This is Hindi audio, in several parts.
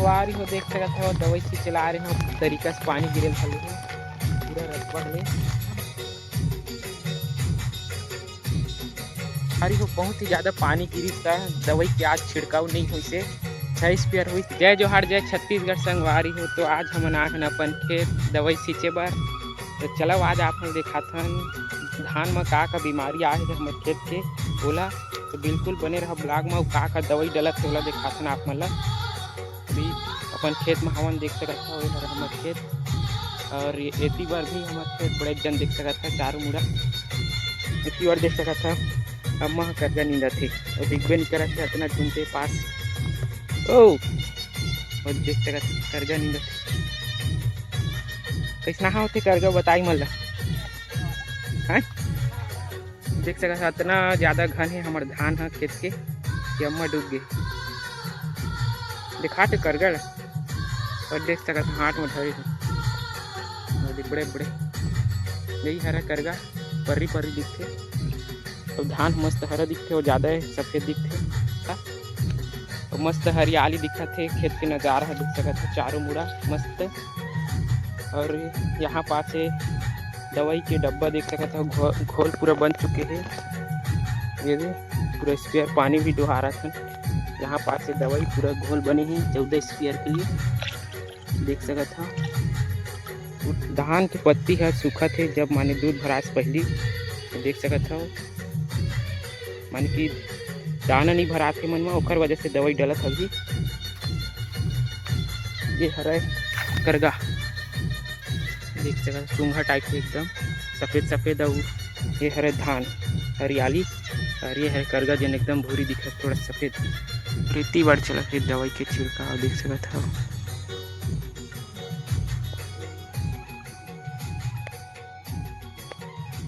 संगवारी हो देख सकत हो दवाई से चला रहे हो तरीका से पानी गिरल हले पूरा रकबा ले अरे हो बहुत ही ज्यादा पानी गिरी था दवाई के आज छिड़काव नहीं हुई से 6 स्पेयर हुई। जय जोहार जय छत्तीसगढ़ संगवारी हो। तो आज हम आखन अपन खेत दवाई सींचे बर तो चलो आज आप दिखाथन धान में का बीमारी आए है हमारे खेत के ओला। तो बिल्कुल बने रहा ब्लॉग में का दवाई डलत है ओला दिखाथन आप मन ला। अभी अपन खेत में हवन देख सकत हो हमारे खेत और एती बार भी हमारे खेत बड़े जन देख सकत है चारों मुड़ा एती बार देख सकत है अम्मा कर्जा नींदा थे और दिखबे नहीं करत है इतना झुमते पास ओ और देख सकत कर्जा नींदा कैसना होते कर्जा बताई मन ला हैं देख सकत इतना ज्यादा घन है हमारे धान है खेत के कि अम्मा डूब गए दिखाते करगड़ और देख सकत हाथ में धरे थे बड़े बड़े यही हरा करगा पर्री पर्री दिखते तो धान मस्त हरा दिखते और ज्यादा सफेद दिखते तो मस्त हरियाली दिखत है खेत के नज़ारा है देख सकत है चारों मुड़ा मस्त। और यहाँ पास दवाई के डब्बा देख सकते हो घोल पूरा बन चुके हैं ये पूरा स्पेयर पानी भी डुहारा था। यहाँ पास से दवाई पूरा घोल बने हैं 14 स्पेयर के लिए देख सकते हो। धान की पत्ती है सूखा थे जब माने दूध भरा से पहली तो देख सकते हो माने कि दाना नहीं भरा थे मन में ओकर वजह से दवाई डलत अभी। ये हरा करगा देख सकते सूंघा टाइप से एकदम सफेद सफेद और ये हरे धान हरियाली और ये है करगा जन एकदम भूरी दिखत थोड़ा सफेद रेती बार चला फिर दवाई के छिड़काव देख सकते हो।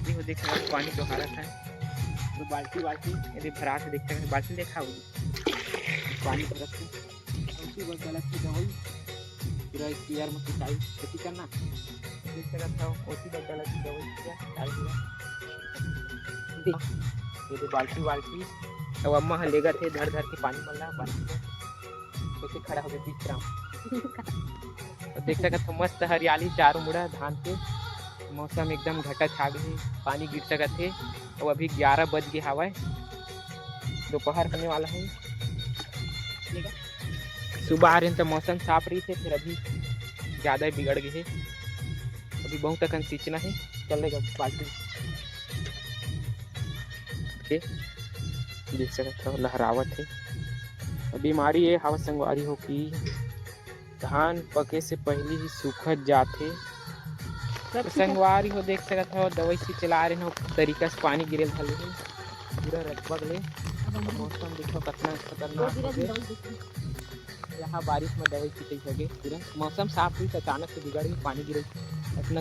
देखो देख रहा पानी दोहारा था तो बाल्टी बाल्टी यदि भरा से देखते हैं बाल्टी देखा होगी पानी भरत से उसी वक्त गलत की दवाई पूरा स्पेयर में सिंचाई खेती करना देख सकता हो उसी वक्त गलत की दवाई ये बाल्टी बाल्टी तो अम्मा लेगा थे धर धर के पानी मल रहा बाल्टी कैसे खड़ा हो गया बीच तो देख सकते हो मस्त हरियाली चारों मुड़ा धान के मौसम एकदम घटा छा गए पानी गिर सकत है और अभी 11 बज गए हवा दोपहर होने वाला है सुबह आ रहे हैं तो मौसम साफ रही थे फिर अभी ज़्यादा बिगड़ गए है अभी बहुत अकन सींचना है चलेगा बाल्टी देख सकते हो लहरावत है। बीमारी ये हवा संगवारी हो कि धान पके से पहले ही सूखत जाते तो संगवारी हो देख सकते हो दवाई से चला रहे हो तरीका से पानी गिरल हले पूरा रकबा ले मौसम देखो कितना खतरनाक यहाँ बारिश में दवाई सींचे सके पूरा मौसम साफ हुई अचानक से बिगड़ गई पानी गिरे इतना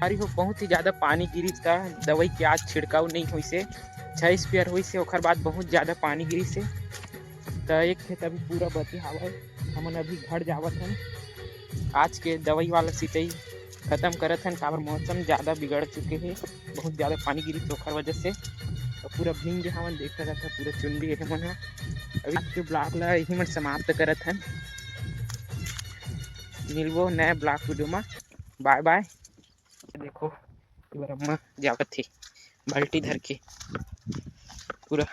हो बहुत ही ज्यादा पानी गिरी था दवाई के आज छिड़काव नहीं हुई से 6 स्पेयर हुई से ओकर बाद बहुत ज्यादा पानी गिरी से तो एक खेत अभी पूरा बचे हवा हमन अभी घर जावत हन आज के दवाई वाला सिंचाई खत्म करत हन काबर मौसम ज़्यादा बिगड़ चुके हैं बहुत ज़्यादा पानी गिरी तो ओकर वजह से तो पूरा भींग गया हमन देख सकत था पूरा चुंडी है मन अभी आज के ब्लॉग ला यही मन समाप्त करत हन मिलबो नए ब्लॉग वीडियो में बाय बाय। देखो अम्मा जावत थी बाल्टी धर के पूरा